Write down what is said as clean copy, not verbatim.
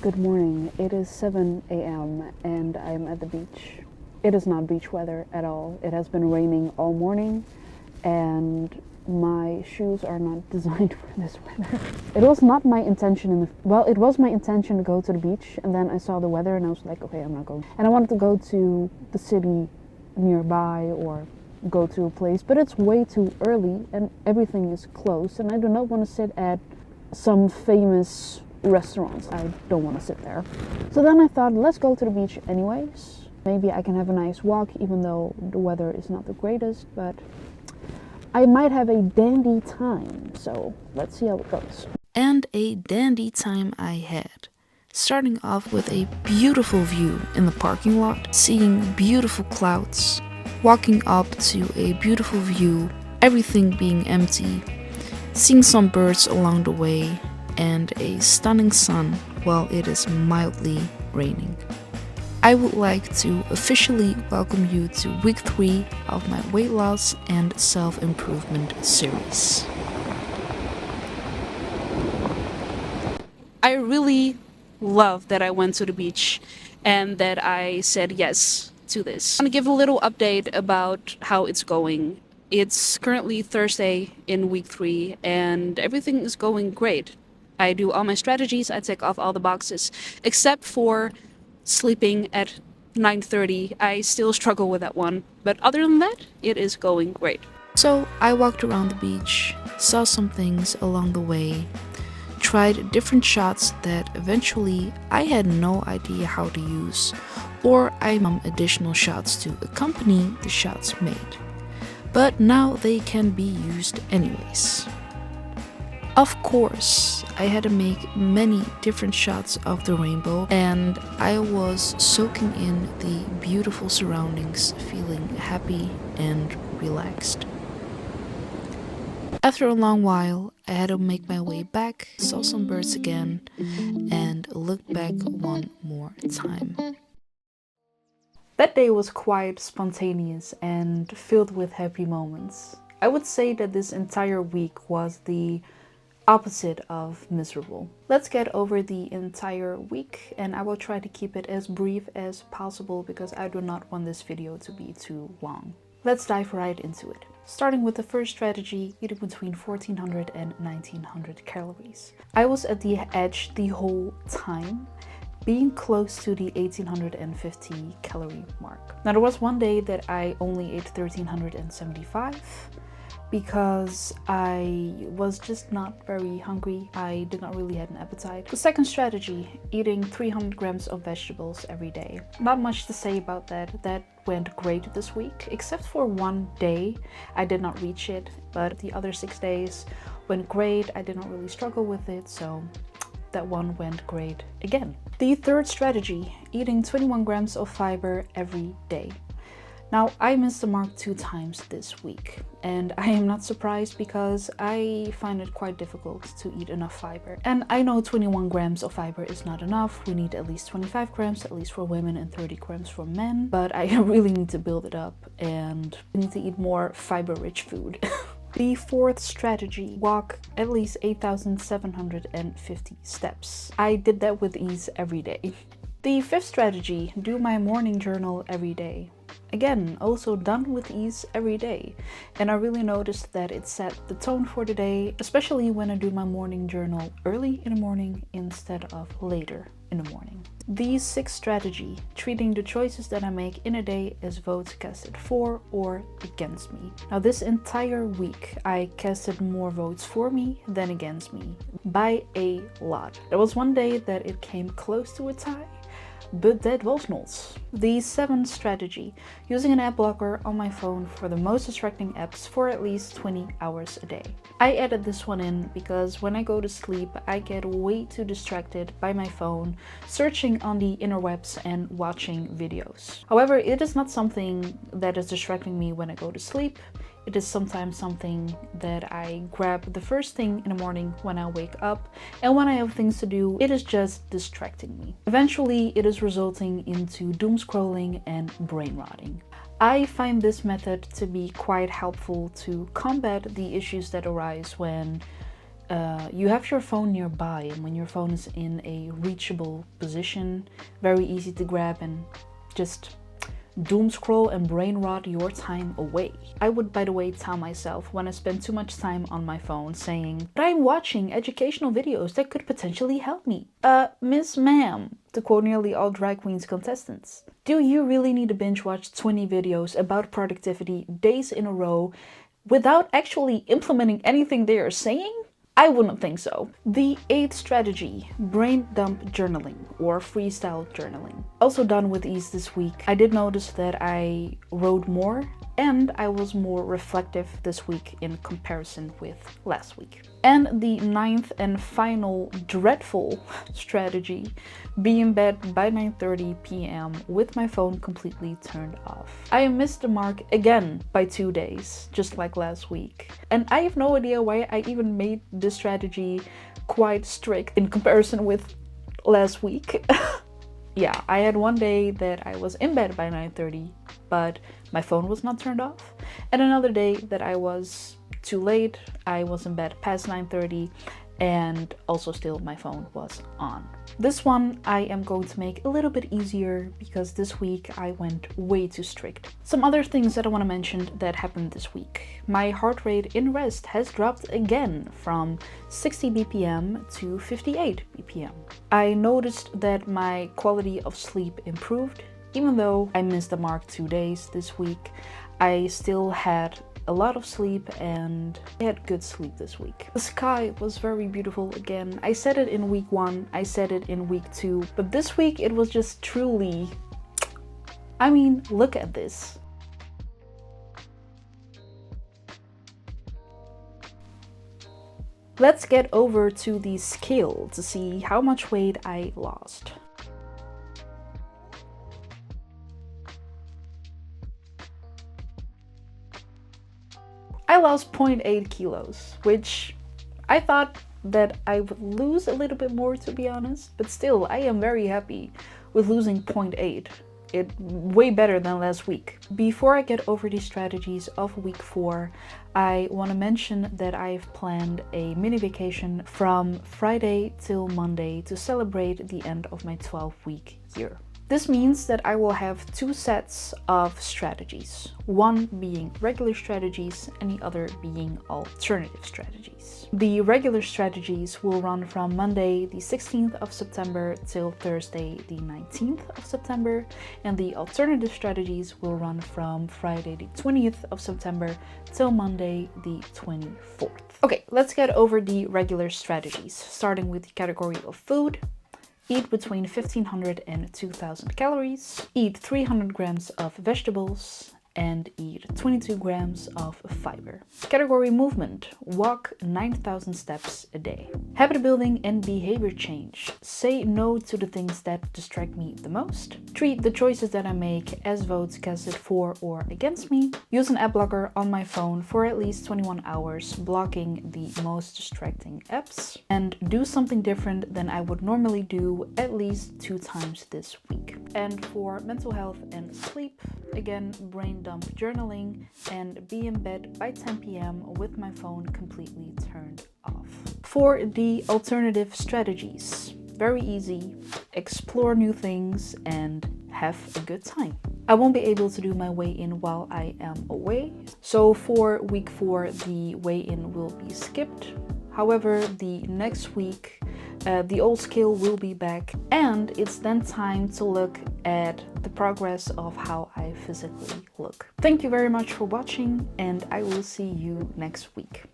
Good morning. It is 7 a.m. and I'm at the beach. It is not beach weather at all. It has been raining all morning and my shoes are not designed for this weather. It was not my intention it was my intention to go to the beach, and then I saw the weather and I was like, okay, I'm not going. And I wanted to go to the city nearby or go to a place, but it's way too early and everything is closed and I do not want to sit at some famous restaurants. I don't want to sit there. So then I thought, let's go to the beach anyways. Maybe I can have a nice walk even though the weather is not the greatest, but I might have a dandy time. So let's see how it goes. And a dandy time I had. Starting off with a beautiful view in the parking lot, seeing beautiful clouds, walking up to a beautiful view, everything being empty, seeing some birds along the way, and a stunning sun while it is mildly raining. I would like to officially welcome you to week 3 of my weight loss and self-improvement series. I really love that I went to the beach and that I said yes to this. I'm gonna give a little update about how it's going. It's currently Thursday in week 3 and everything is going great. I do all my strategies, I tick off all the boxes, except for sleeping at 9:30. I still struggle with that one, but other than that, it is going great. So I walked around the beach, saw some things along the way, tried different shots that eventually I had no idea how to use, or I made additional shots to accompany the shots made. But now they can be used anyways. Of course, I had to make many different shots of the rainbow and I was soaking in the beautiful surroundings, feeling happy and relaxed. After a long while, I had to make my way back, saw some birds again, and looked back one more time. That day was quite spontaneous and filled with happy moments. I would say that this entire week was the opposite of miserable. Let's get over the entire week and I will try to keep it as brief as possible because I do not want this video to be too long. Let's dive right into it. Starting with the first strategy, eating between 1400 and 1900 calories. I was at the edge the whole time, being close to the 1850 calorie mark. Now there was one day that I only ate 1375 because I was just not very hungry. I did not really have an appetite. The second strategy, eating 300 grams of vegetables every day. Not much to say about that. That went great this week, except for one day I did not reach it, but the other 6 days went great. I did not really struggle with it, so that one went great again. The third strategy, eating 21 grams of fiber every day. Now, I missed the mark 2 times this week, and I am not surprised because I find it quite difficult to eat enough fiber. And I know 21 grams of fiber is not enough. We need at least 25 grams, at least for women, and 30 grams for men. But I really need to build it up and I need to eat more fiber-rich food. The fourth strategy, walk at least 8,750 steps. I did that with ease every day. The fifth strategy, do my morning journal every day. Again, also done with ease every day. And I really noticed that it set the tone for the day, especially when I do my morning journal early in the morning instead of later in the morning. The sixth strategy, treating the choices that I make in a day as votes casted for or against me. Now this entire week I casted more votes for me than against me, by a lot. There was one day that it came close to a tie, but that was not. The seventh strategy, using an ad blocker on my phone for the most distracting apps for at least 20 hours a day. I added this one in because when I go to sleep, I get way too distracted by my phone, searching on the interwebs and watching videos. However, it is not something that is distracting me when I go to sleep. It is sometimes something that I grab the first thing in the morning when I wake up, and when I have things to do, it is just distracting me. Eventually, it is resulting into doom scrolling and brain rotting. I find this method to be quite helpful to combat the issues that arise when you have your phone nearby, and when your phone is in a reachable position, very easy to grab and just doom scroll and brain rot your time away. I would, by the way, tell myself when I spend too much time on my phone saying, but I'm watching educational videos that could potentially help me. Miss Ma'am, to quote nearly all drag queens contestants. Do you really need to binge watch 20 videos about productivity days in a row without actually implementing anything they are saying? I wouldn't think so. The 8th strategy, brain dump journaling or freestyle journaling. Also done with ease this week. I did notice that I wrote more and I was more reflective this week in comparison with last week. And the 9th and final dreadful strategy, be in bed by 9:30 p.m. with my phone completely turned off. I missed the mark again by 2 days, just like last week. And I have no idea why I even made this strategy quite strict in comparison with last week. Yeah, I had one day that I was in bed by 9:30, but my phone was not turned off. And another day that I was too late, I was in bed past 9:30 and also still my phone was on. This one I am going to make a little bit easier because this week I went way too strict. Some other things that I want to mention that happened this week. My heart rate in rest has dropped again from 60 BPM to 58 BPM. I noticed that my quality of sleep improved. Even though I missed the mark 2 days this week, I still had a lot of sleep and I had good sleep this week. The sky was very beautiful again. I said it in week 1, I said it in week 2, but this week it was just truly, I mean, look at this. Let's get over to the scale to see how much weight I lost. I lost 0.8 kilos, which I thought that I would lose a little bit more, to be honest, but still I am very happy with losing 0.8. It's way better than last week. Before I get over these strategies of week 4, I want to mention that I've planned a mini vacation from Friday till Monday to celebrate the end of my 12-week year. This means that I will have 2 sets of strategies, one being regular strategies and the other being alternative strategies. The regular strategies will run from Monday the 16th of September till Thursday the 19th of September, and the alternative strategies will run from Friday the 20th of September till Monday the 24th. Okay, let's get over the regular strategies, starting with the category of food. Eat between 1500 and 2000 calories, eat 300 grams of vegetables, and eat 22 grams of fiber. Category movement, walk 9,000 steps a day. Habit building and behavior change. Say no to the things that distract me the most. Treat the choices that I make as votes casted for or against me. Use an app blocker on my phone for at least 21 hours, blocking the most distracting apps. And do something different than I would normally do at least 2 times this week. And for mental health and sleep, again, brain dump journaling and be in bed by 10 p.m. with my phone completely turned off. For the alternative strategies, very easy, explore new things and have a good time. I won't be able to do my weigh-in while I am away, so for week 4 the weigh-in will be skipped. However, the next week the old scale will be back, and it's then time to look at the progress of how I physically look. Thank you very much for watching, and I will see you next week.